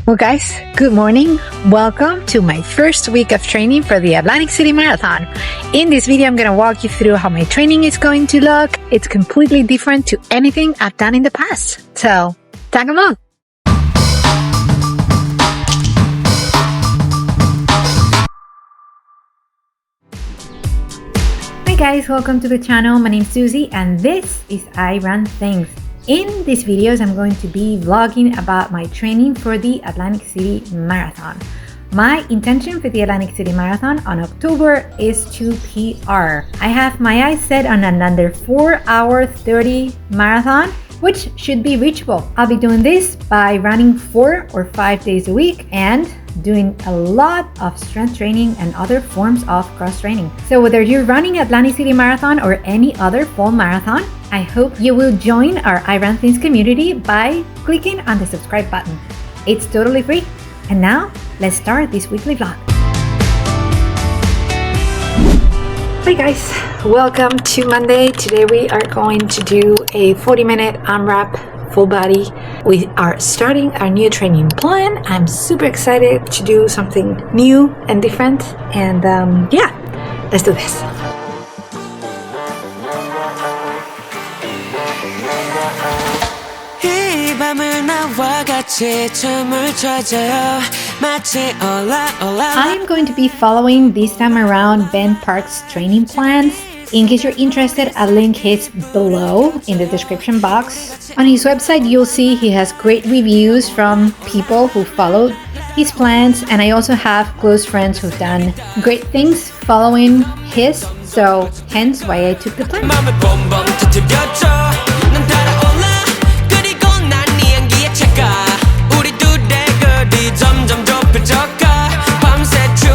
Well, guys, good morning. Welcome to my first week of training for the Atlantic City Marathon. In this video, I'm going to walk you through how my training is going to look. It's completely different to anything I've done in the past. So, tag along. Hi guys, welcome to the channel. My name is Susie and this is I Run Things. In these videos, I'm going to be vlogging about my training for the Atlantic City Marathon. My intention for the Atlantic City Marathon on October is to PR. I have my eyes set on an under 4-hour 30 marathon, which should be reachable. I'll be doing this by running 4 or 5 days a week and doing a lot of strength training and other forms of cross training. So whether you're running Atlantic City Marathon or any other fall marathon, I hope you will join our I Run Things community by clicking on the subscribe button. It's totally free. And now, let's start this weekly vlog. Hey guys, welcome to Monday. Today we are going to do a 40-minute AMRAP full body. We are starting our new training plan. I'm super excited to do something new and different. And yeah, let's do this. I am going to be following this time around Ben Park's training plans. In case you're interested, I'll link his below in the description box. On his website, you'll see he has great reviews from people who followed his plans, and I also have close friends who've done great things following his, so hence why I took the plan.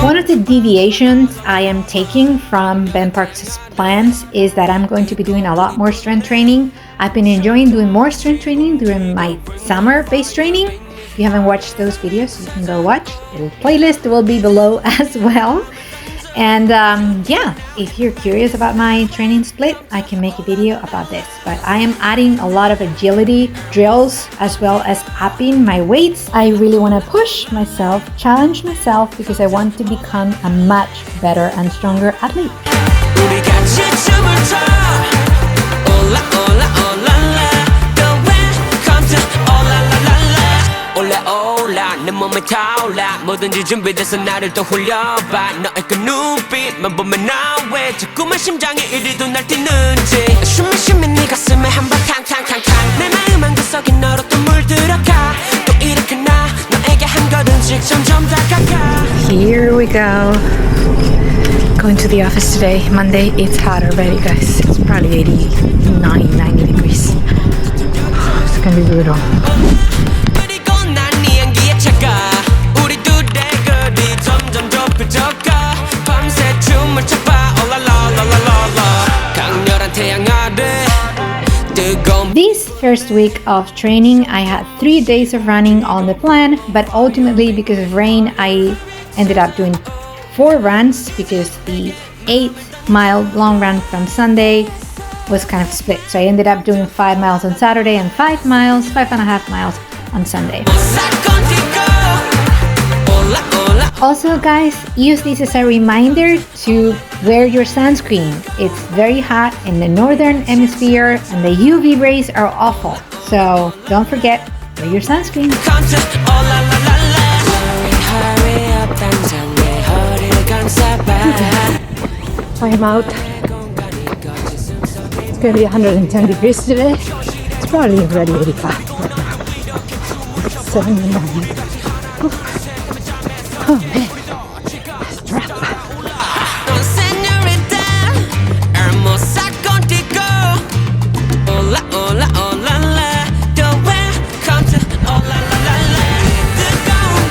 One of the deviations I am taking from Ben Park's plans is that I'm going to be doing a lot more strength training. I've been enjoying doing more strength training during my summer-based training. If you haven't watched those videos, you can go watch. The playlist will be below as well. And yeah, if you're curious about my training split, I can make a video about this. But I am adding a lot of agility drills as well as upping my weights. I really want to push myself, challenge myself, because I want to become a much better and stronger athlete. 내 몸에 타올라 뭐든지 준비돼서 나를 떠올려봐 너의 그 눈빛만 보면 나 왜 자꾸만 심장이 이리도 날뛰는지 숨이 쉬면 네 가슴에 한번 탕탕탕탕 내 마음 한구석에 너로 또 물들어가 또 이렇게 나 너에게 한 걸음씩 점점 다가가. Here we go. Going to the office today. Monday, it's hot already, guys. It's probably 89, 90 degrees. It's gonna be brutal. This first week of training, I had 3 days of running on the plan, but ultimately because of rain, I ended up doing 4 runs because the 8-mile long run from Sunday was kind of split. So I ended up doing 5 miles on Saturday and 5.5 miles on Sunday. Also, guys, use this as a reminder to wear your sunscreen. It's very hot in the northern hemisphere and the UV rays are awful. So don't forget, wear your sunscreen. I'm out. It's gonna be 110 degrees today. It's probably already 85 right now. It's 7 in the morning. Oh man, that's rough.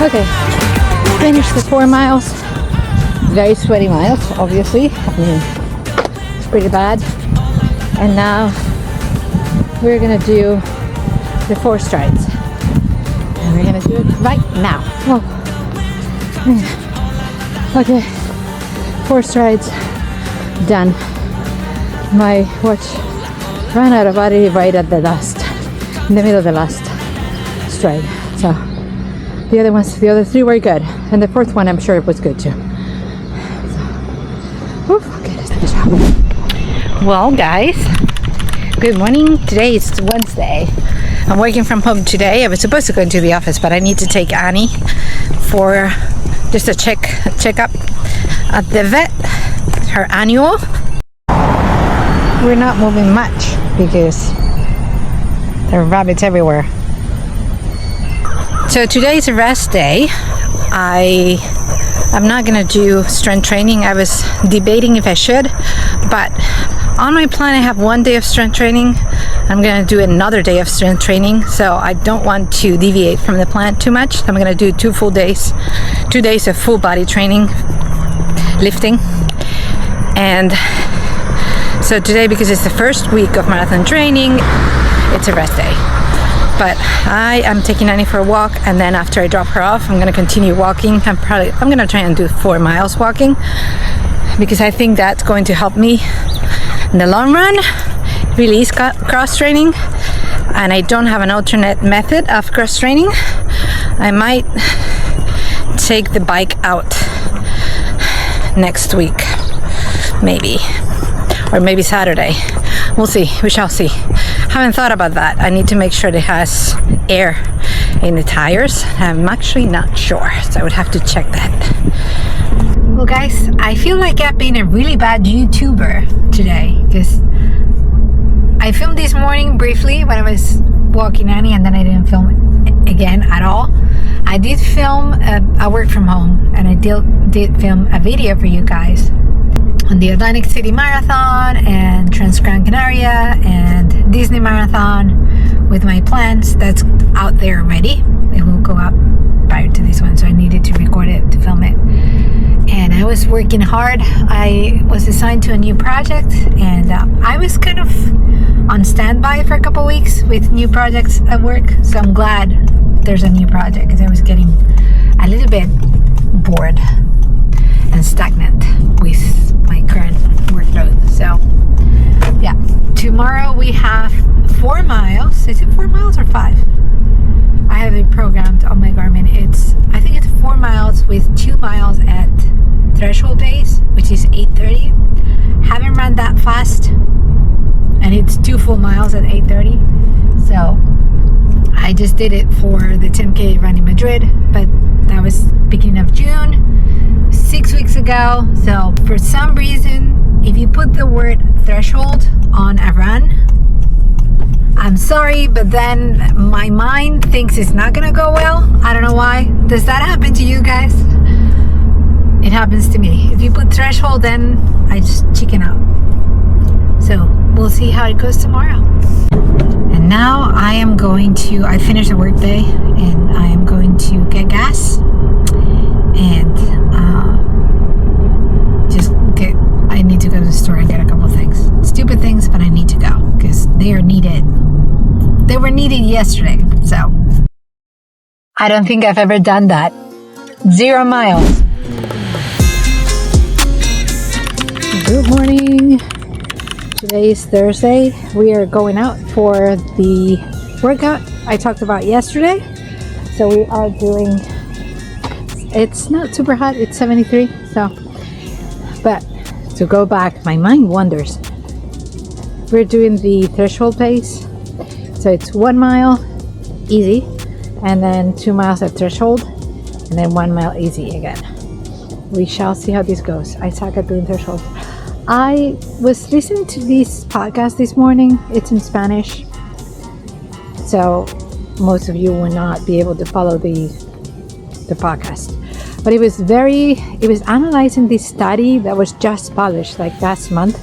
Okay, finished the 4 miles. Very sweaty miles, obviously. I mean, it's pretty bad. And now we're gonna do the 4 strides. And we're gonna do it right now. Oh. Okay, 4 strides done. My watch ran out of battery right at the last, in the middle of the last stride. So The other three were good, and the fourth one I'm sure it was good too. Well, guys, good morning. Today is Wednesday. I'm working from home today. I was supposed to go into the office, but I need to take Annie for just a checkup at the vet, her annual. We're not moving much because there are rabbits everywhere. So today is a rest day. I'm not gonna do strength training. I was debating if I should, but on my plan I have 1 day of strength training. I'm gonna do another day of strength training, so I don't want to deviate from the plan too much. I'm gonna do 2 days of full body training, lifting. And so today, because it's the first week of marathon training, it's a rest day. But I am taking Annie for a walk, and then after I drop her off, I'm gonna continue walking. I'm gonna try and do 4 miles walking, because I think that's going to help me in the long run release cross training. And I don't have an alternate method of cross training. I might take the bike out next week, maybe, or maybe Saturday. We'll see. We shall see. Haven't thought about that. I need to make sure it has air in the tires. I'm actually not sure, so I would have to check that. Well, guys, I feel like I've been a really bad YouTuber today, because I filmed this morning briefly when I was walking Annie, and then I didn't film again at all. I did film, I worked from home, and I did film a video for you guys on the Atlantic City Marathon and Transgrancanaria and Disney Marathon with my plans. That's out there already. It will go up prior to this one, so I needed to record it to film it. And I was working hard. I was assigned to a new project, and I was kind of on standby for a couple weeks with new projects at work, so I'm glad there's a new project, because I was getting a little bit bored and stagnant with my current workload. So yeah, tomorrow we have 4 miles. Is it 4 miles or 5? I have it programmed on my Garmin. I think it's 4 miles with 2 miles at threshold pace, which is 8:30. Haven't run that fast, and it's 2 full miles at 8:30. So I just did it for the 10K run in Madrid, but that was beginning of June, 6 weeks ago. So for some reason, if you put the word threshold on a run, I'm sorry, but then my mind thinks it's not gonna go well. I don't know why. Does that happen to you guys? It happens to me. If you put threshold, then I just chicken out. So we'll see how it goes tomorrow. And now I finished a work day, and I am going to get gas and I need to go to the store and get a couple of things. Stupid things, but I need to go because they are needed. They were needed yesterday, so I don't think I've ever done that. 0 miles. Good morning. Today is Thursday. We are going out for the workout I talked about yesterday. So we are doing, it's not super hot, it's 73. So, but to go back, my mind wanders. We're doing the threshold pace. So it's 1 mile easy, and then 2 miles at threshold, and then 1 mile easy again. We shall see how this goes. I suck at doing threshold. I was listening to this podcast this morning. It's in Spanish, so most of you will not be able to follow the podcast. But it was analyzing this study that was just published like last month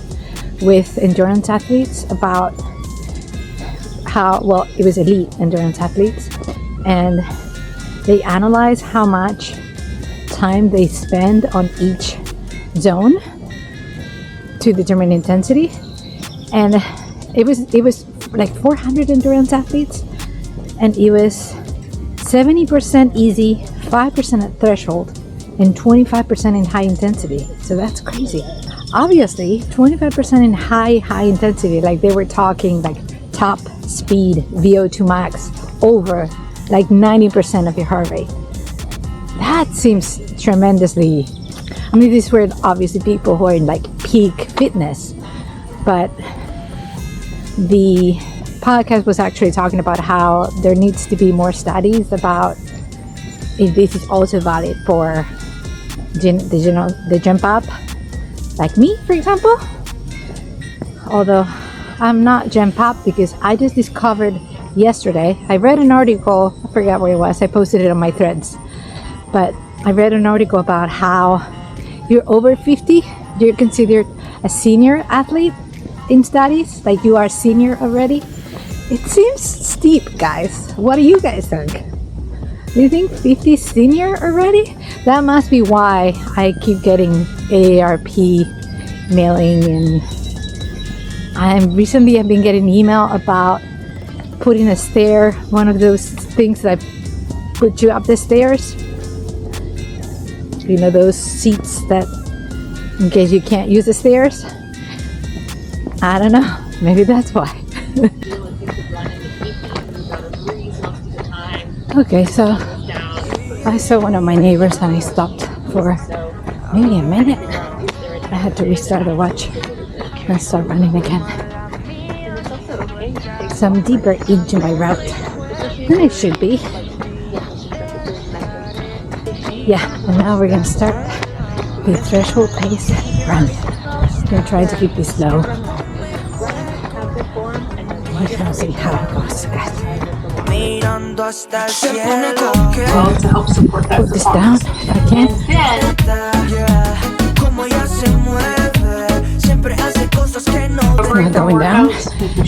with endurance athletes about it was elite endurance athletes, and they analyze how much time they spend on each zone to determine intensity. And it was like 400 endurance athletes, and it was 70% easy, 5% at threshold, and 25% in high intensity. So that's crazy. Obviously 25% in high intensity, like they were talking like top speed VO2 max over like 90% of your heart rate. That seems tremendously. I mean, these were obviously people who are in like peak fitness, but the podcast was actually talking about how there needs to be more studies about if this is also valid for the gym pop, like me, for example. Although I'm not gym pop because I just discovered yesterday, I read an article, I forgot where it was, I posted it on my threads, but I read an article about how you're over 50, you're considered a senior athlete in studies, like you are senior already. It seems steep, guys. What do you guys think? Do you think 50 is senior already? That must be why I keep getting AARP mailing, and I've been getting an email about putting a stair, one of those things that put you up the stairs. You know, those seats that in case you can't use the stairs. I don't know, maybe that's why. Okay, so I saw one of my neighbors and I stopped for maybe a minute. I had to restart the watch and start running again. So I'm deeper into my route than I should be. Yeah, and now we're gonna start the threshold pace run. I'm gonna try to keep this low. We're gonna see how it goes, guys. To help support that. Put this down if I can. It's not going down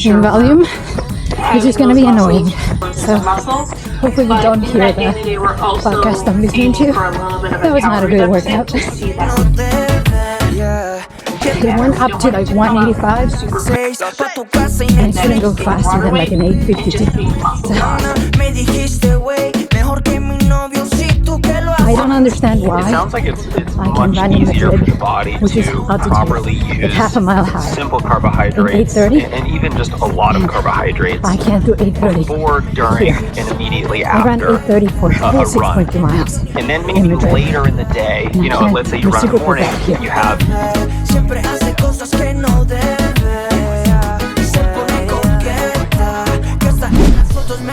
in volume, which is going to be annoying. So hopefully you don't hear the podcast I'm listening to. That was not a good workout. It went up to like 185 and it shouldn't go faster than like an 852. So I don't understand why. It sounds like it's I can much run in the easier for grid, your body which is to altitude. properly use It's half a mile high. simple carbohydrates And and, 8:30? and even just a lot of carbohydrates I can't do 8:30. before, during, Here. and immediately I ran after 8:30 for a run. 6.2 miles. And then in maybe the grid. later in the day, you know, can't let's say you do run in the super morning, quick here. you have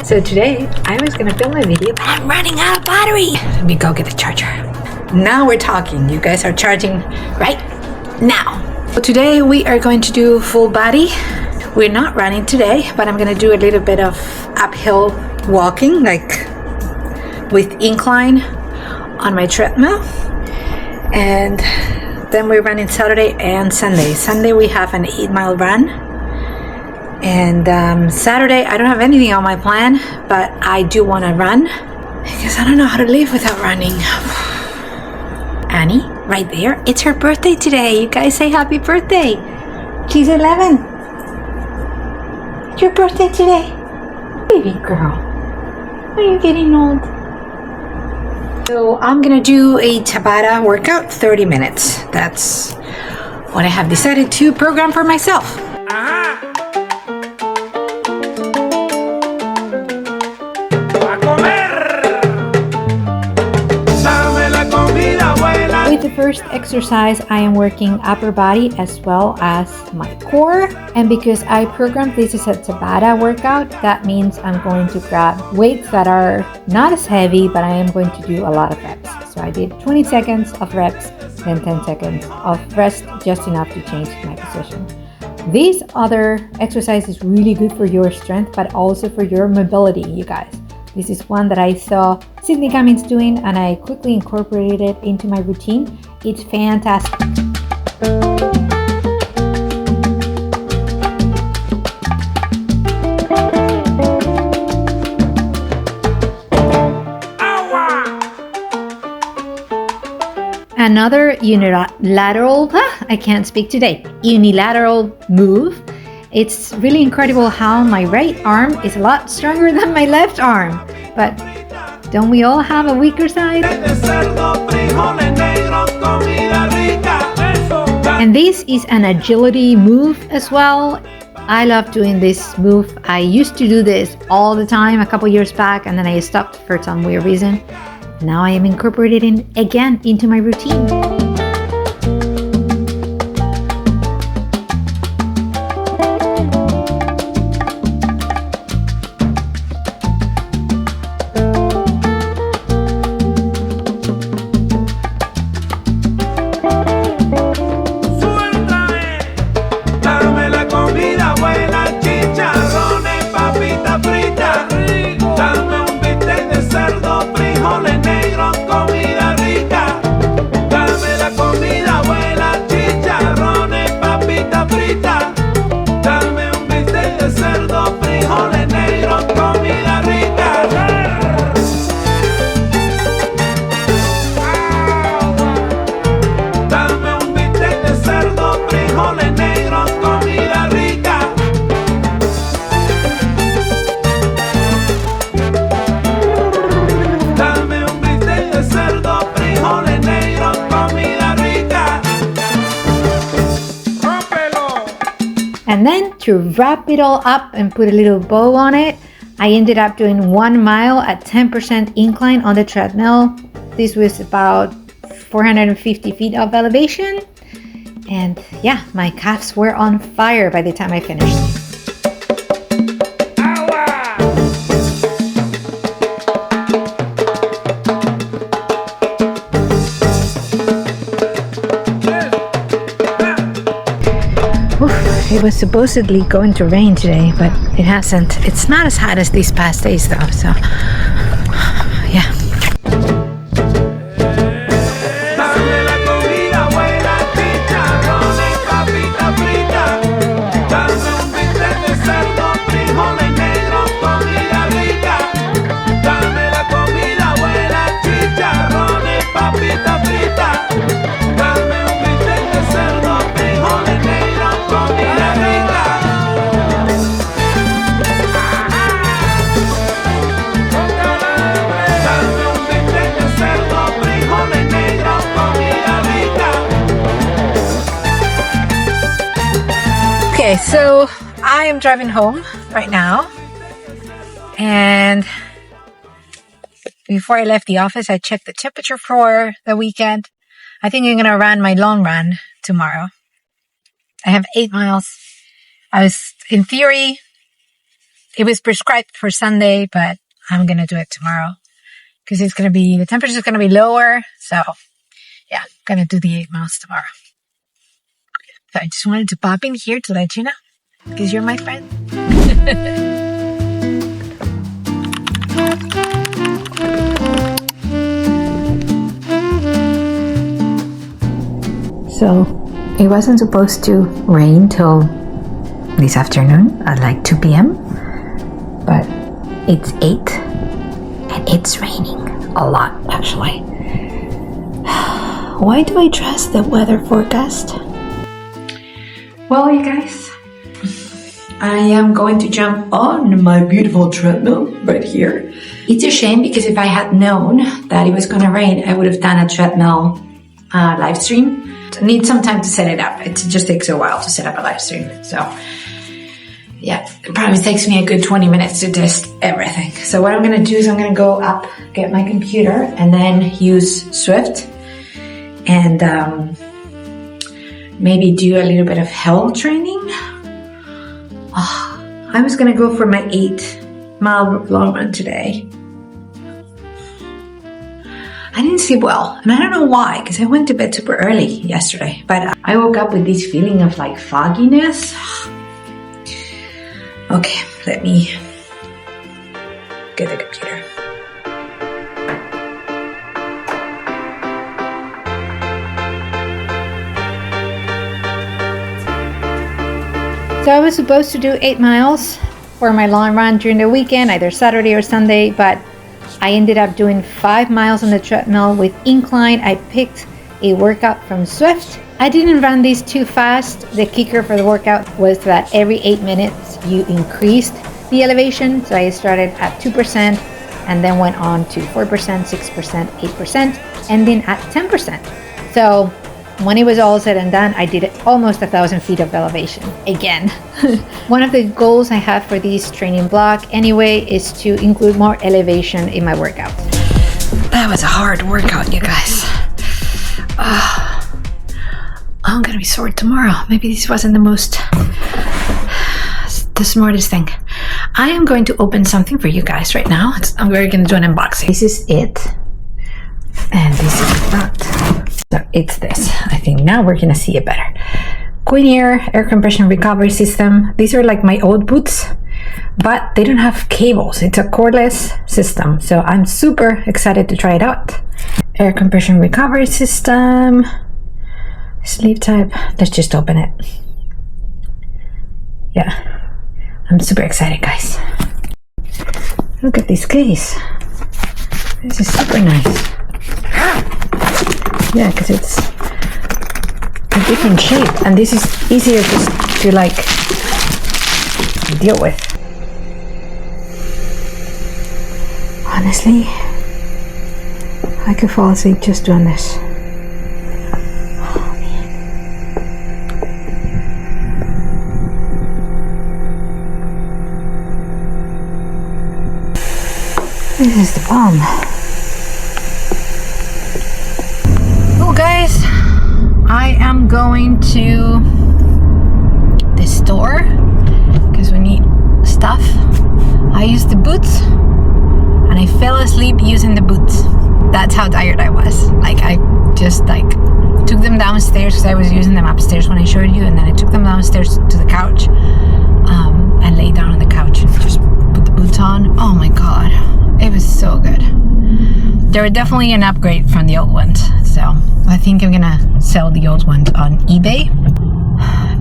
So today I was gonna film a video, but I'm running out of battery. Let me go get a charger. Now we're talking. You guys are charging right now. So today we are going to do full body. We're not running today, but I'm gonna do a little bit of uphill walking, like with incline on my treadmill. And then we're running Saturday and Sunday. Sunday we have an 8-mile run. And Saturday, I don't have anything on my plan, but I do want to run because I don't know how to live without running. Annie, right there, it's her birthday today. You guys say happy birthday. She's 11. It's your birthday today. Baby girl, are you getting old? So I'm going to do a Tabata workout, 30 minutes. That's what I have decided to program for myself. With the first exercise, I am working upper body as well as my core. And because I programmed this as a Tabata workout, that means I'm going to grab weights that are not as heavy, but I am going to do a lot of reps. So I did 20 seconds of reps, then 10 seconds of rest, just enough to change my position. This other exercise is really good for your strength, but also for your mobility, you guys. This is one that I saw Sydney Cummings doing and I quickly incorporated it into my routine. It's fantastic. Another unilateral, I can't speak today, unilateral move. It's really incredible how my right arm is a lot stronger than my left arm. But don't we all have a weaker side? And this is an agility move as well. I love doing this move. I used to do this all the time a couple years back and then I stopped for some weird reason. now I am incorporating again into my routine. And then to wrap it all up and put a little bow on it, I ended up doing 1 mile at 10% incline on the treadmill. This was about 450 feet of elevation. And yeah, my calves were on fire by the time I finished. It was supposedly going to rain today, but it hasn't. It's not as hot as these past days though, so yeah. Okay, so I am driving home right now, and before I left the office, I checked the temperature for the weekend. I think I'm gonna run my long run tomorrow. I have 8 miles. In theory, it was prescribed for Sunday, but I'm gonna do it tomorrow because the temperature is gonna be lower. So yeah, I'm gonna do the 8 miles tomorrow. So I just wanted to pop in here to let you know, because you're my friend. So it wasn't supposed to rain till this afternoon at like 2 p.m. But it's 8 and it's raining a lot actually. Why do I trust the weather forecast? Well, you guys, I am going to jump on my beautiful treadmill right here. It's a shame because if I had known that it was going to rain, I would have done a treadmill live stream. I need some time to set it up. It just takes a while to set up a live stream. So yeah, it probably takes me a good 20 minutes to test everything. So what I'm going to do is I'm going to go up, get my computer, and then use Swift and maybe do a little bit of hill training. I was gonna go for my 8-mile long run today. I didn't sleep well, and I don't know why, because I went to bed super early yesterday, but I woke up with this feeling of like fogginess. Okay, let me get the computer. So I was supposed to do 8 miles for my long run during the weekend, either Saturday or Sunday, but I ended up doing 5 miles on the treadmill with incline. I picked a workout from Swift. I didn't run these too fast. The kicker for the workout was that every 8 minutes you increased the elevation. So I started at 2% and then went on to 4%, 6%, 8%, ending at 10%. So when it was all said and done, I did almost 1,000 feet of elevation again. One of the goals I have for this training block anyway is to include more elevation in my workouts. That was a hard workout, you guys. I'm gonna be sore tomorrow. Maybe this wasn't the smartest thing. I am going to open something for you guys right now. We're gonna do an unboxing. This is it, and this is that. So it's this. I think now we're gonna see it better. Queen air compression recovery system. These are like my old boots, but they don't have cables. It's a cordless system, so I'm super excited to try it out. Air compression recovery system, sleeve type. Let's just open it. Yeah, I'm super excited, guys. Look at this case. This is super nice. Yeah, because it's a different shape, and this is easier to like deal with. Honestly, I could fall asleep just doing this. Oh, man. This is the bomb. Oh, guys, I am going to the store because we need stuff. I used the boots and I fell asleep using the boots. That's how tired I was. Like, I just like took them downstairs because I was using them upstairs when I showed you, and then I took them downstairs to the couch and laid down on the couch and just put the boots on. Oh my god, it was so good. They were definitely an upgrade from the old ones, so I think I'm gonna sell the old ones on eBay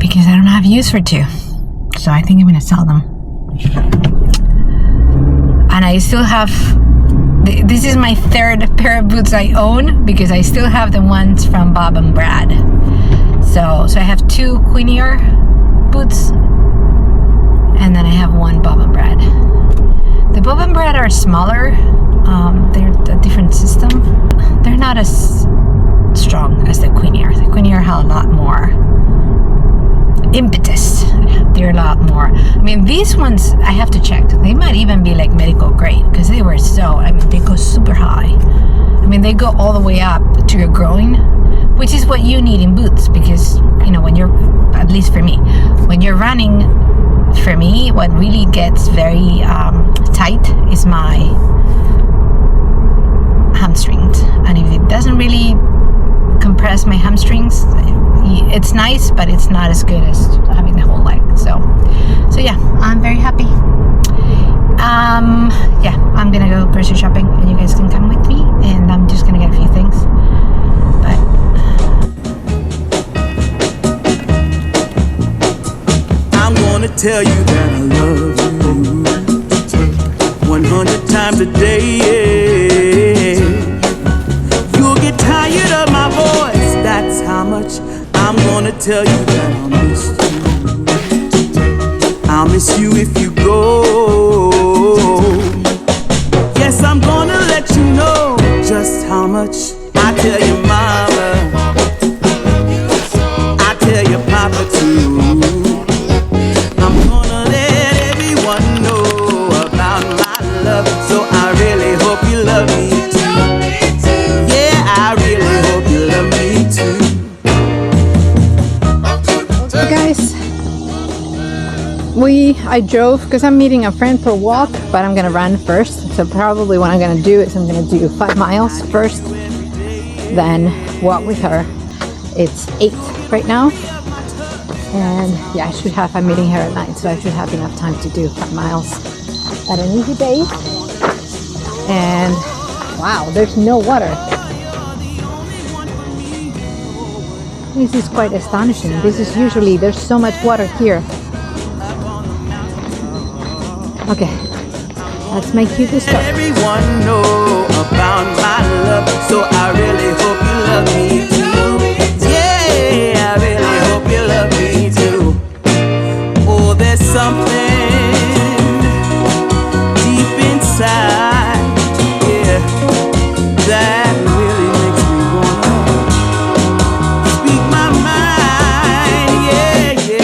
because I don't have use for two. So I think I'm gonna sell them. And I still have, this is my third pair of boots I own because I still have the ones from Bob and Brad. So I have two Queen Air boots, and then I have one Bob and Brad. The Bob and Brad are smaller. They're a different system. They're not as strong as the Queen Air. The Queen Air have a lot more impetus. They're a lot more. I mean, these ones I have to check. They might even be like medical grade because they were so. I mean, they go super high. I mean, they go all the way up to your groin, which is what you need in boots because, you know, when you're, at least for me, when you're running, for me, what really gets very tight is my hamstrings, and if it doesn't really compress my hamstrings, it's nice, but it's not as good as having the whole leg. So yeah, I'm very happy. Yeah, I'm gonna go grocery shopping, and you guys can come with me, and I'm just gonna get a few things. But I'm gonna tell you that I love you 100 times a day. You'll get tired of my voice, that's how much I'm gonna tell you that I'll miss you. I'll miss you if you go. Yes, I'm gonna let you know just how much I tell your mama, I tell your papa too. I'm gonna let everyone know about my love, so I really hope you love me too. Yeah, I really hope you love me too. so guys, I drove because I'm meeting a friend for a walk, but I'm gonna run first. So probably what I'm gonna do is I'm gonna do 5 miles first, then walk with her. It's 8 right now, and yeah, I'm meeting her at 9, so I should have enough time to do 5 miles at an easy pace. And wow, there's no water. This is quite astonishing. This is usually, there's so much water here. Okay, let's make you the start. Everyone know about my love, so I really hope you love me too. Yeah, I really hope you love me too. Oh, there's something deep inside, yeah, that really makes me wanna speak my mind, yeah, yeah.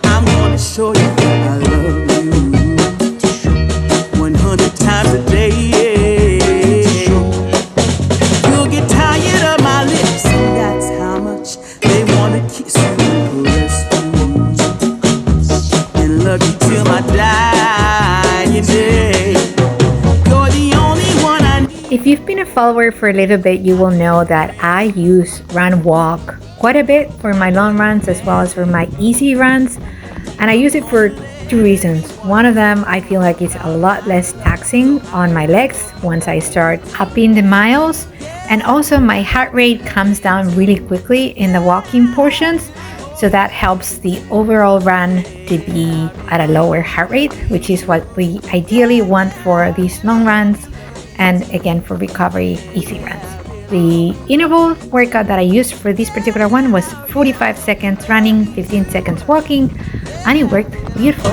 I'm gonna show you that I till my dying day. You're the only one I need. If you've been a follower for a little bit, you will know that I use run walk quite a bit for my long runs as well as for my easy runs, and I use it for two reasons. One of them, I feel like it's a lot less taxing on my legs once I start upping the miles, and also my heart rate comes down really quickly in the walking portions, so that helps the overall run to be at a lower heart rate, which is what we ideally want for these long runs and again for recovery easy runs. The interval workout that I used for this particular one was 45 seconds running, 15 seconds walking, and it worked beautiful.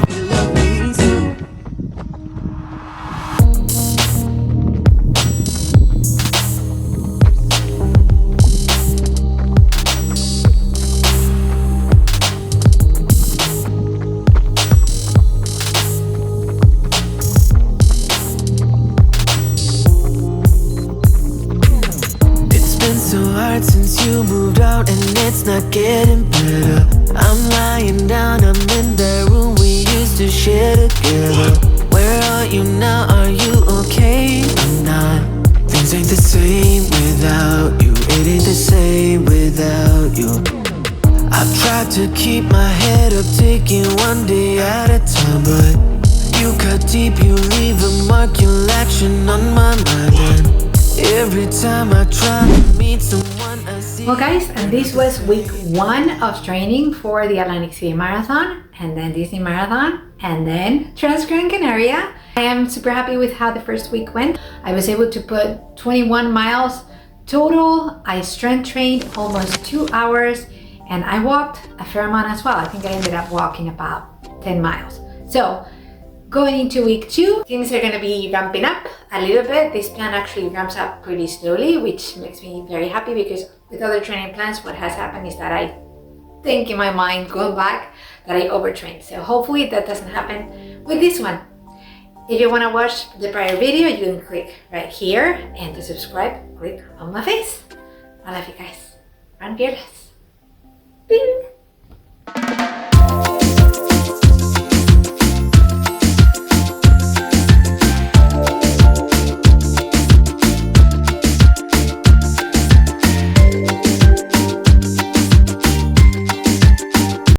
So hard since you moved out and it's not getting better. I'm lying down, I'm in that room we used to share together. Where are you now? Are you okay? I'm not. Things ain't the same without you. It ain't the same without you. I've tried to keep my head up, taking one day at a time, but you cut deep, you leave a mark, you'll action on my mind. And every time I try to meet someone I see. Well guys, and this was week 1 of training for the Atlantic City Marathon, and then Disney Marathon, and then Transgrancanaria. I am super happy with how the first week went. I was able to put 21 miles total. I strength trained almost 2 hours, and I walked a fair amount as well. I think I ended up walking about 10 miles. So going into week 2, things are going to be ramping up a little bit. This plan actually ramps up pretty slowly, which makes me very happy because with other training plans, what has happened is that I think in my mind, going back, that I overtrained. So hopefully that doesn't happen with this one. If you want to watch the prior video, you can click right here, and to subscribe, click on my face. I love you guys. Run fearless. Bing!